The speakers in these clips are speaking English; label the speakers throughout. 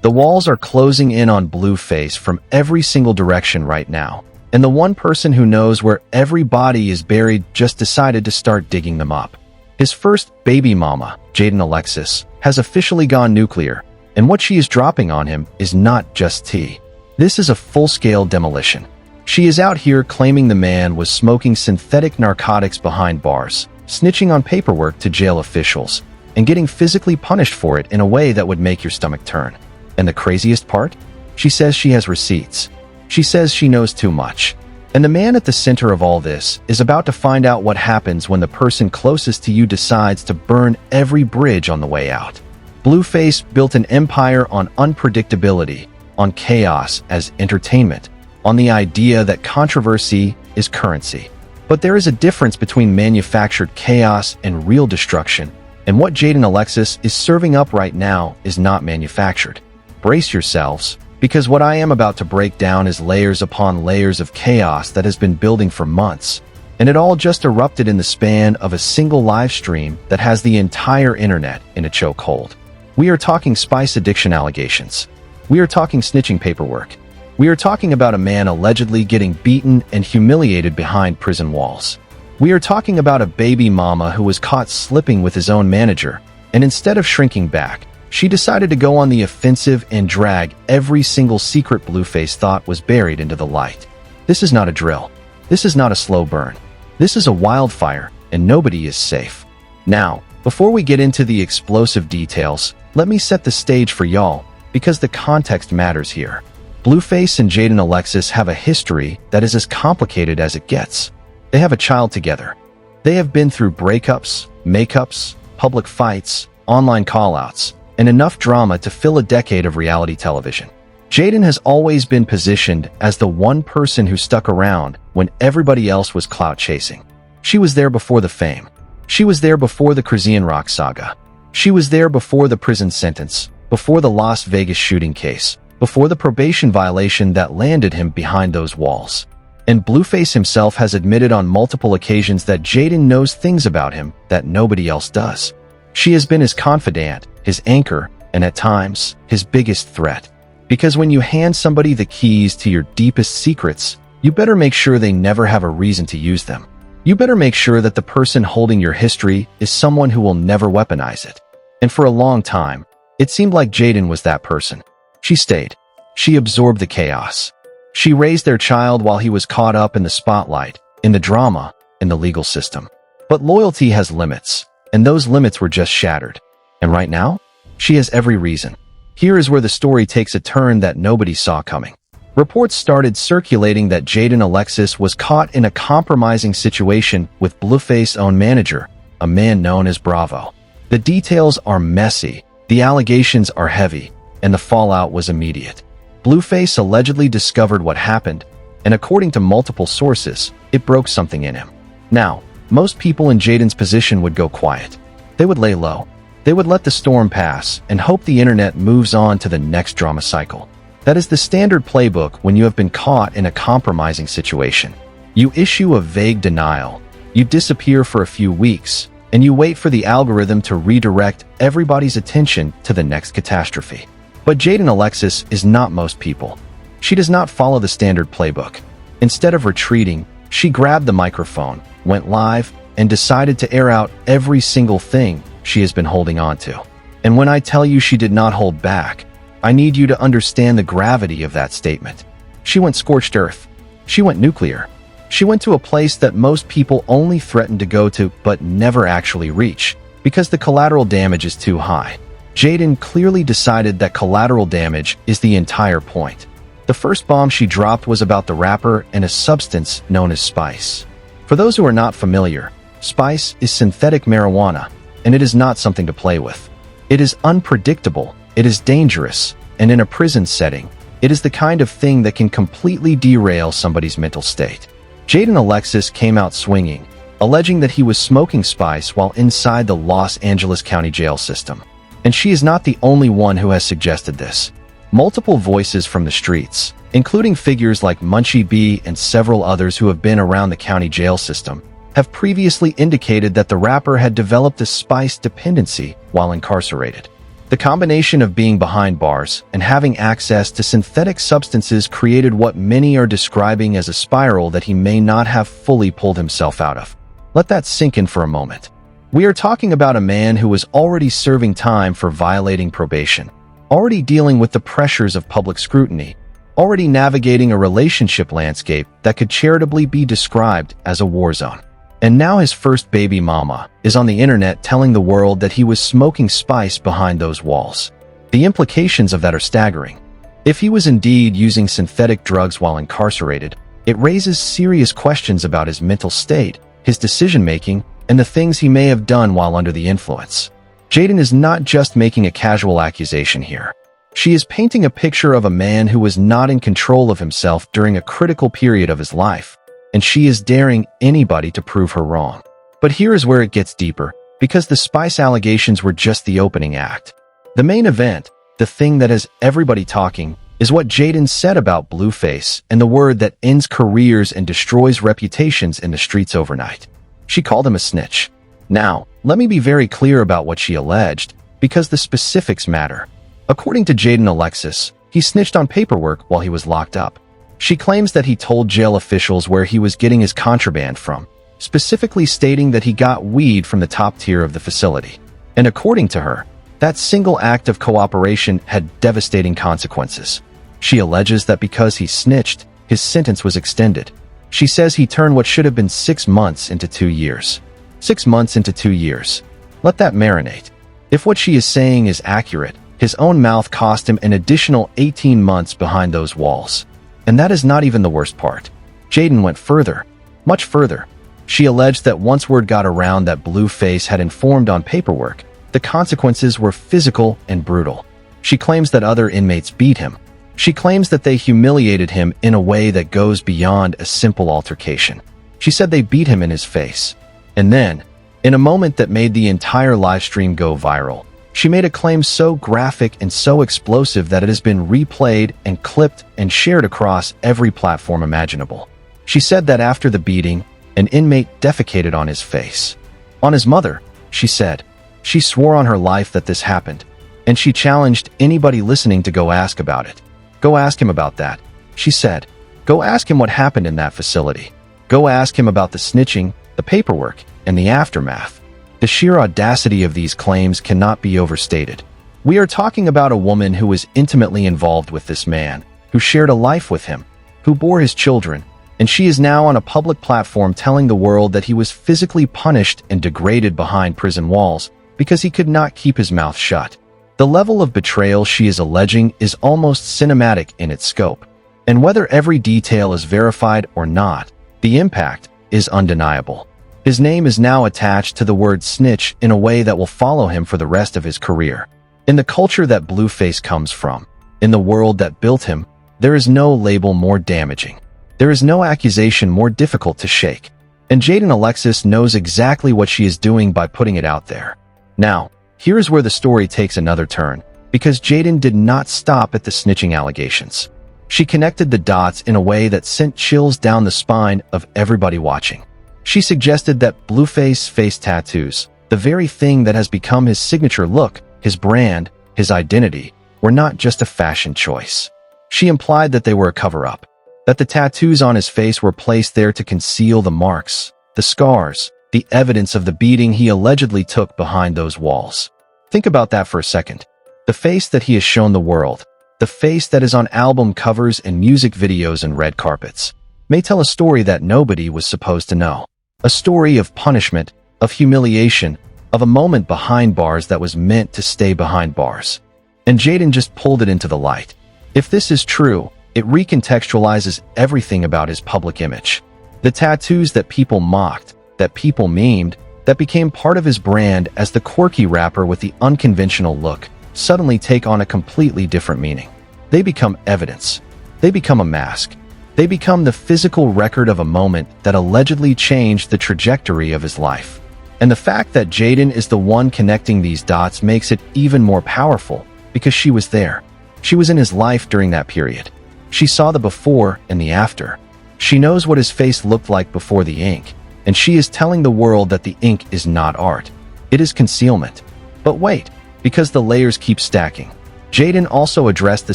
Speaker 1: The walls are closing in on Blueface from every single direction right now, and the one person who knows where every body is buried just decided to start digging them up. His first baby mama, Jaidyn Alexis, has officially gone nuclear, and what she is dropping on him is not just tea. This is a full-scale demolition. She is out here claiming the man was smoking synthetic narcotics behind bars, snitching on paperwork to jail officials, and getting physically punished for it in a way that would make your stomach turn. And the craziest part? She says she has receipts. She says she knows too much. And the man at the center of all this is about to find out what happens when the person closest to you decides to burn every bridge on the way out. Blueface built an empire on unpredictability, on chaos as entertainment, on the idea that controversy is currency. But there is a difference between manufactured chaos and real destruction, and what Jaidyn Alexis is serving up right now is not manufactured. Brace yourselves, because what I am about to break down is layers upon layers of chaos that has been building for months, and it all just erupted in the span of a single live stream that has the entire internet in a chokehold. We are talking spice addiction allegations. We are talking snitching paperwork. We are talking about a man allegedly getting beaten and humiliated behind prison walls. We are talking about a baby mama who was caught slipping with his own manager, and instead of shrinking back, she decided to go on the offensive and drag every single secret Blueface thought was buried into the light. This is not a drill. This is not a slow burn. This is a wildfire, and nobody is safe. Now, before we get into the explosive details, let me set the stage for y'all, because the context matters here. Blueface and Jaidyn Alexis have a history that is as complicated as it gets. They have a child together. They have been through breakups, makeups, public fights, online callouts, and enough drama to fill a decade of reality television. Jaidyn has always been positioned as the one person who stuck around when everybody else was clout chasing. She was there before the fame. She was there before the Chrisean Rock saga. She was there before the prison sentence, before the Las Vegas shooting case, before the probation violation that landed him behind those walls. And Blueface himself has admitted on multiple occasions that Jaidyn knows things about him that nobody else does. She has been his confidant, his anchor, and at times, his biggest threat. Because when you hand somebody the keys to your deepest secrets, you better make sure they never have a reason to use them. You better make sure that the person holding your history is someone who will never weaponize it. And for a long time, it seemed like Jaidyn was that person. She stayed. She absorbed the chaos. She raised their child while he was caught up in the spotlight, in the drama, in the legal system. But loyalty has limits, and those limits were just shattered. And right now, she has every reason. Here is where the story takes a turn that nobody saw coming. Reports started circulating that Jaidyn Alexis was caught in a compromising situation with Blueface's own manager, a man known as Bravo. The details are messy, the allegations are heavy, and the fallout was immediate. Blueface allegedly discovered what happened, and according to multiple sources, it broke something in him. Now, most people in Jaidyn's position would go quiet. They would lay low. They would let the storm pass and hope the internet moves on to the next drama cycle. That is the standard playbook when you have been caught in a compromising situation. You issue a vague denial, you disappear for a few weeks, and you wait for the algorithm to redirect everybody's attention to the next catastrophe. But Jaidyn Alexis is not most people. She does not follow the standard playbook. Instead of retreating, she grabbed the microphone, went live, and decided to air out every single thing she has been holding on to. And when I tell you she did not hold back, I need you to understand the gravity of that statement. She went scorched earth. She went nuclear. She went to a place that most people only threaten to go to but never actually reach, because the collateral damage is too high. Jaidyn clearly decided that collateral damage is the entire point. The first bomb she dropped was about the rapper and a substance known as spice. For those who are not familiar, spice is synthetic marijuana, and it is not something to play with. It is unpredictable, it is dangerous, and in a prison setting, it is the kind of thing that can completely derail somebody's mental state. Jaidyn Alexis came out swinging, alleging that he was smoking spice while inside the Los Angeles County jail system. And she is not the only one who has suggested this. Multiple voices from the streets, including figures like Munchie B and several others who have been around the county jail system, have previously indicated that the rapper had developed a spice dependency while incarcerated. The combination of being behind bars and having access to synthetic substances created what many are describing as a spiral that he may not have fully pulled himself out of. Let that sink in for a moment. We are talking about a man who was already serving time for violating probation, already dealing with the pressures of public scrutiny, already navigating a relationship landscape that could charitably be described as a war zone. And now his first baby mama is on the internet telling the world that he was smoking spice behind those walls. The implications of that are staggering. If he was indeed using synthetic drugs while incarcerated, it raises serious questions about his mental state, his decision-making, and the things he may have done while under the influence. Jaidyn is not just making a casual accusation here. She is painting a picture of a man who was not in control of himself during a critical period of his life, and she is daring anybody to prove her wrong. But here is where it gets deeper, because the spice allegations were just the opening act. The main event, the thing that has everybody talking, is what Jaidyn said about Blueface and the word that ends careers and destroys reputations in the streets overnight. She called him a snitch. Now, let me be very clear about what she alleged, because the specifics matter. According to Jaidyn Alexis, he snitched on paperwork while he was locked up. She claims that he told jail officials where he was getting his contraband from, specifically stating that he got weed from the top tier of the facility. And according to her, that single act of cooperation had devastating consequences. She alleges that because he snitched, his sentence was extended. She says he turned what should have been 6 months into 2 years. 6 months into 2 years. Let that marinate. If what she is saying is accurate, his own mouth cost him an additional 18 months behind those walls. And that is not even the worst part. Jaidyn went further, much further. She alleged that once word got around that Blueface had informed on paperwork, the consequences were physical and brutal. She claims that other inmates beat him. She claims that they humiliated him in a way that goes beyond a simple altercation. She said they beat him in his face. And then, in a moment that made the entire livestream go viral, she made a claim so graphic and so explosive that it has been replayed and clipped and shared across every platform imaginable. She said that after the beating, an inmate defecated on his face. On his mother, she said. She swore on her life that this happened, and she challenged anybody listening to go ask about it. Go ask him about that, she said. Go ask him what happened in that facility. Go ask him about the snitching, the paperwork, and the aftermath. The sheer audacity of these claims cannot be overstated. We are talking about a woman who was intimately involved with this man, who shared a life with him, who bore his children, and she is now on a public platform telling the world that he was physically punished and degraded behind prison walls because he could not keep his mouth shut. The level of betrayal she is alleging is almost cinematic in its scope, and whether every detail is verified or not, the impact is undeniable. His name is now attached to the word snitch in a way that will follow him for the rest of his career. In the culture that Blueface comes from, in the world that built him, there is no label more damaging. There is no accusation more difficult to shake. And Jaidyn Alexis knows exactly what she is doing by putting it out there. Now, here is where the story takes another turn, because Jaidyn did not stop at the snitching allegations. She connected the dots in a way that sent chills down the spine of everybody watching. She suggested that Blueface face tattoos, the very thing that has become his signature look, his brand, his identity, were not just a fashion choice. She implied that they were a cover-up, that the tattoos on his face were placed there to conceal the marks, the scars, the evidence of the beating he allegedly took behind those walls. Think about that for a second. The face that he has shown the world, the face that is on album covers and music videos and red carpets, may tell a story that nobody was supposed to know. A story of punishment, of humiliation, of a moment behind bars that was meant to stay behind bars. And Jaidyn just pulled it into the light. If this is true, it recontextualizes everything about his public image. The tattoos that people mocked, that people memed, that became part of his brand as the quirky rapper with the unconventional look, suddenly take on a completely different meaning. They become evidence. They become a mask. They become the physical record of a moment that allegedly changed the trajectory of his life. And the fact that Jaidyn is the one connecting these dots makes it even more powerful, because she was there. She was in his life during that period. She saw the before and the after. She knows what his face looked like before the ink, and she is telling the world that the ink is not art. It is concealment. But wait, because the layers keep stacking. Jaidyn also addressed the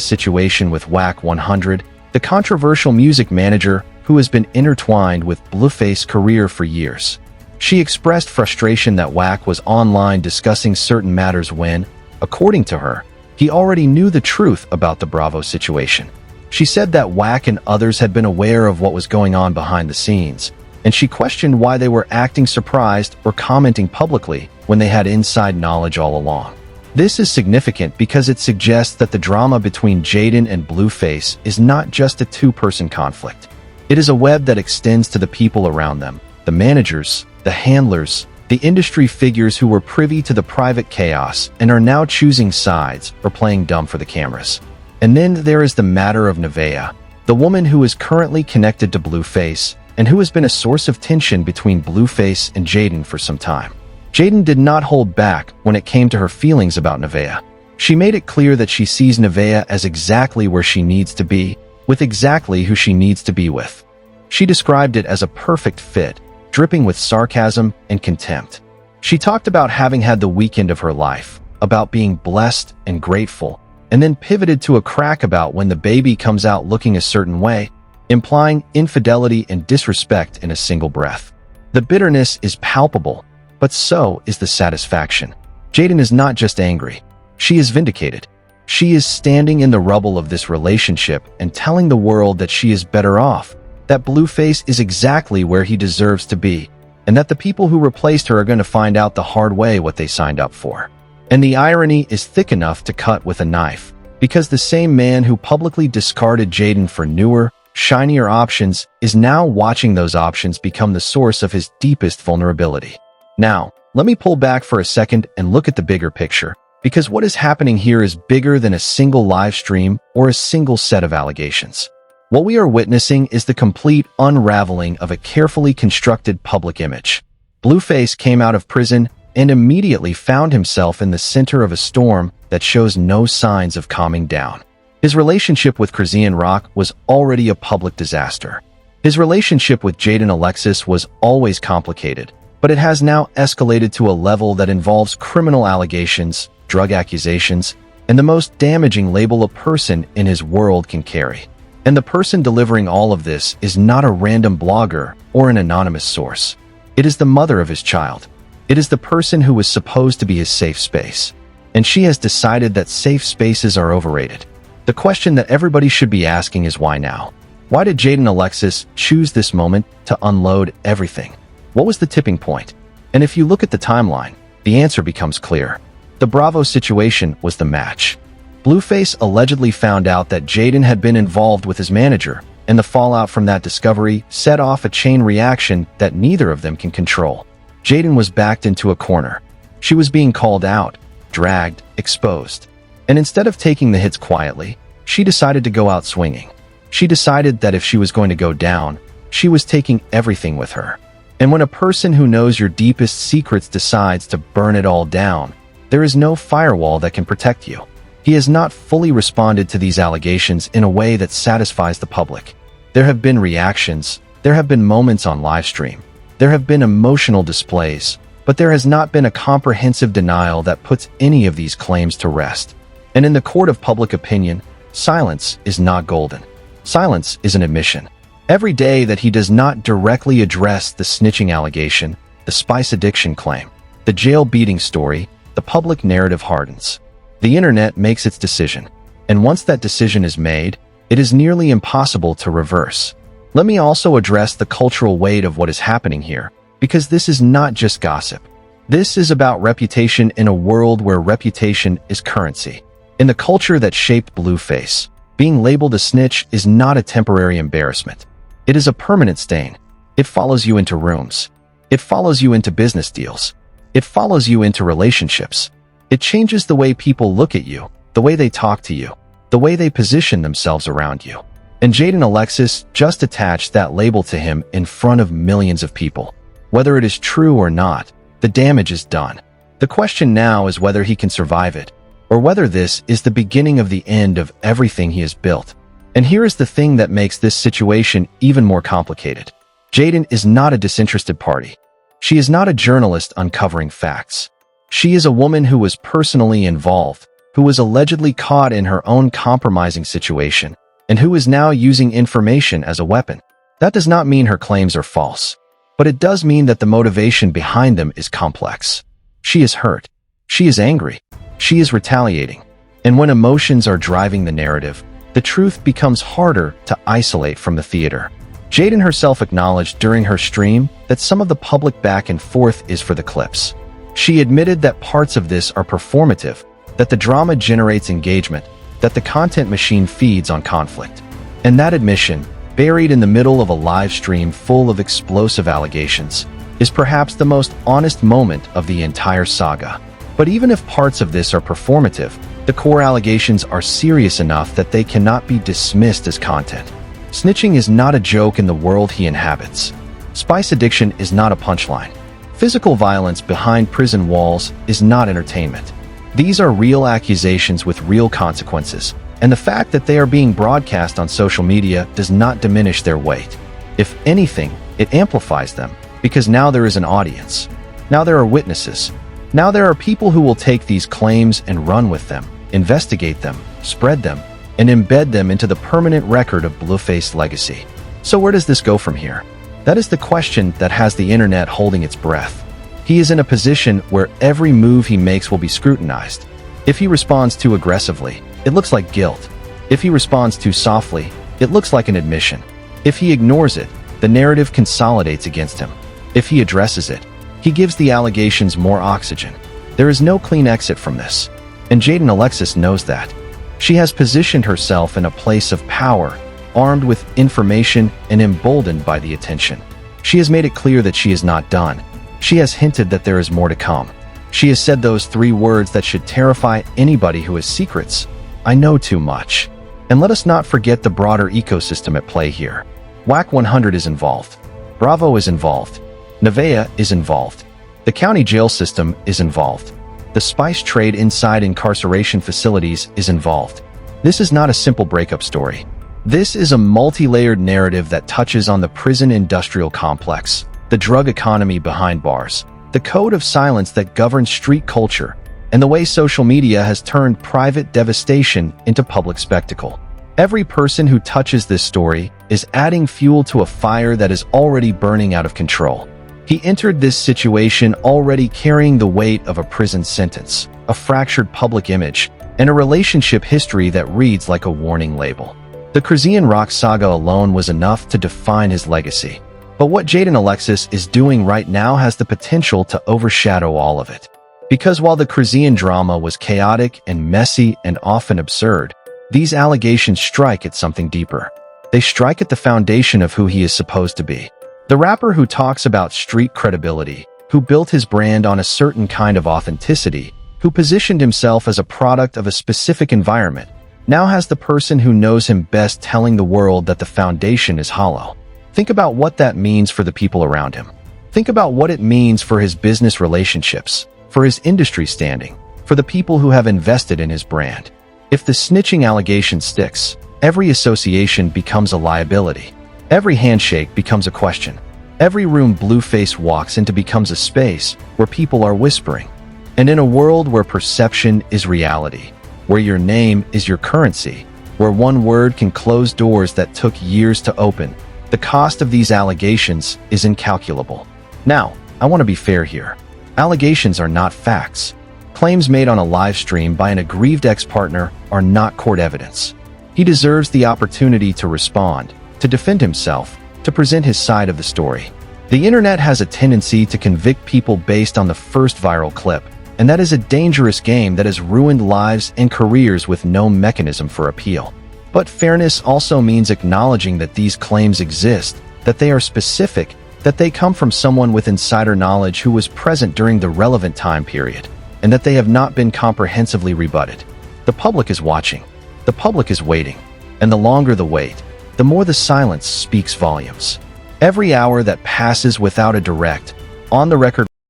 Speaker 1: situation with Wack 100, the controversial music manager who has been intertwined with Blueface's career for years. She expressed frustration that Wack was online discussing certain matters when, according to her, he already knew the truth about the Bravo situation. She said that Wack and others had been aware of what was going on behind the scenes, and she questioned why they were acting surprised or commenting publicly when they had inside knowledge all along. This is significant because it suggests that the drama between Jaidyn and Blueface is not just a two-person conflict. It is a web that extends to the people around them, the managers, the handlers, the industry figures who were privy to the private chaos and are now choosing sides or playing dumb for the cameras. And then there is the matter of Nevaeh, the woman who is currently connected to Blueface and who has been a source of tension between Blueface and Jaidyn for some time. Jaidyn did not hold back when it came to her feelings about Nevaeh. She made it clear that she sees Nevaeh as exactly where she needs to be, with exactly who she needs to be with. She described it as a perfect fit, dripping with sarcasm and contempt. She talked about having had the weekend of her life, about being blessed and grateful, and then pivoted to a crack about when the baby comes out looking a certain way, implying infidelity and disrespect in a single breath. The bitterness is palpable, but so is the satisfaction. Jaidyn is not just angry. She is vindicated. She is standing in the rubble of this relationship and telling the world that she is better off, that Blueface is exactly where he deserves to be, and that the people who replaced her are going to find out the hard way what they signed up for. And the irony is thick enough to cut with a knife, because the same man who publicly discarded Jaidyn for newer, shinier options is now watching those options become the source of his deepest vulnerability. Now, let me pull back for a second and look at the bigger picture, because what is happening here is bigger than a single live stream or a single set of allegations. What we are witnessing is the complete unraveling of a carefully constructed public image. Blueface came out of prison and immediately found himself in the center of a storm that shows no signs of calming down. His relationship with Chrisean Rock was already a public disaster. His relationship with Jaidyn Alexis was always complicated, but it has now escalated to a level that involves criminal allegations, drug accusations, and the most damaging label a person in his world can carry. And the person delivering all of this is not a random blogger or an anonymous source. It is the mother of his child. It is the person who was supposed to be his safe space. And she has decided that safe spaces are overrated. The question that everybody should be asking is why now? Why did Jaidyn Alexis choose this moment to unload everything? What was the tipping point? And if you look at the timeline, the answer becomes clear. The Bravo situation was the match. Blueface allegedly found out that Jaidyn had been involved with his manager, and the fallout from that discovery set off a chain reaction that neither of them can control. Jaidyn was backed into a corner. She was being called out, dragged, exposed. And instead of taking the hits quietly, she decided to go out swinging. She decided that if she was going to go down, she was taking everything with her. And when a person who knows your deepest secrets decides to burn it all down, there is no firewall that can protect you. He has not fully responded to these allegations in a way that satisfies the public. There have been reactions, there have been moments on livestream, there have been emotional displays, but there has not been a comprehensive denial that puts any of these claims to rest. And in the court of public opinion, silence is not golden. Silence is an admission. Every day that he does not directly address the snitching allegation, the spice addiction claim, the jail beating story, the public narrative hardens. The internet makes its decision, and once that decision is made, it is nearly impossible to reverse. Let me also address the cultural weight of what is happening here, because this is not just gossip. This is about reputation in a world where reputation is currency. In the culture that shaped Blueface, being labeled a snitch is not a temporary embarrassment. It is a permanent stain. It follows you into rooms. It follows you into business deals. It follows you into relationships. It changes the way people look at you, the way they talk to you, the way they position themselves around you. And Jaidyn Alexis just attached that label to him in front of millions of people. Whether it is true or not, the damage is done. The question now is whether he can survive it, or whether this is the beginning of the end of everything he has built. And here is the thing that makes this situation even more complicated. Jaidyn is not a disinterested party. She is not a journalist uncovering facts. She is a woman who was personally involved, who was allegedly caught in her own compromising situation, and who is now using information as a weapon. That does not mean her claims are false, but it does mean that the motivation behind them is complex. She is hurt. She is angry. She is retaliating. And when emotions are driving the narrative, the truth becomes harder to isolate from the theater. Jaidyn herself acknowledged during her stream that some of the public back and forth is for the clips. She admitted that parts of this are performative, that the drama generates engagement, that the content machine feeds on conflict. And that admission, buried in the middle of a live stream full of explosive allegations, is perhaps the most honest moment of the entire saga. But even if parts of this are performative, the core allegations are serious enough that they cannot be dismissed as content. Snitching is not a joke in the world he inhabits. Spice addiction is not a punchline. Physical violence behind prison walls is not entertainment. These are real accusations with real consequences, and the fact that they are being broadcast on social media does not diminish their weight. If anything, it amplifies them, because now there is an audience. Now there are witnesses. Now there are people who will take these claims and run with them, investigate them, spread them, and embed them into the permanent record of Blueface legacy. So where does this go from here? That is the question that has the internet holding its breath. He is in a position where every move he makes will be scrutinized. If he responds too aggressively, it looks like guilt. If he responds too softly, it looks like an admission. If he ignores it, the narrative consolidates against him. If he addresses it, he gives the allegations more oxygen. There is no clean exit from this. And Jaidyn Alexis knows that. She has positioned herself in a place of power, armed with information and emboldened by the attention. She has made it clear that she is not done. She has hinted that there is more to come. She has said those 3 words that should terrify anybody who has secrets. I know too much. And let us not forget the broader ecosystem at play here. Wack 100 is involved. Bravo is involved. Nevaeh is involved. The county jail system is involved. The spice trade inside incarceration facilities is involved. This is not a simple breakup story. This is a multi-layered narrative that touches on the prison industrial complex, the drug economy behind bars, the code of silence that governs street culture, and the way social media has turned private devastation into public spectacle. Every person who touches this story is adding fuel to a fire that is already burning out of control. He entered this situation already carrying the weight of a prison sentence, a fractured public image, and a relationship history that reads like a warning label. The Chrisean Rock saga alone was enough to define his legacy. But what Jaidyn Alexis is doing right now has the potential to overshadow all of it. Because while the Chrisean drama was chaotic and messy and often absurd, these allegations strike at something deeper. They strike at the foundation of who he is supposed to be. The rapper who talks about street credibility, who built his brand on a certain kind of authenticity, who positioned himself as a product of a specific environment, now has the person who knows him best telling the world that the foundation is hollow. Think about what that means for the people around him. Think about what it means for his business relationships, for his industry standing, for the people who have invested in his brand. If the snitching allegation sticks, every association becomes a liability. Every handshake becomes a question. Every room Blueface walks into becomes a space where people are whispering. And in a world where perception is reality, where your name is your currency, where one word can close doors that took years to open, the cost of these allegations is incalculable. Now, I want to be fair here. Allegations are not facts. Claims made on a live stream by an aggrieved ex-partner are not court evidence. He deserves the opportunity to respond, to defend himself, to present his side of the story. The internet has a tendency to convict people based on the first viral clip, and that is a dangerous game that has ruined lives and careers with no mechanism for appeal. But fairness also means acknowledging that these claims exist, that they are specific, that they come from someone with insider knowledge who was present during the relevant time period, and that they have not been comprehensively rebutted. The public is watching. The public is waiting. And the longer the wait, the more the silence speaks volumes. Every hour that passes without a direct, on-the-record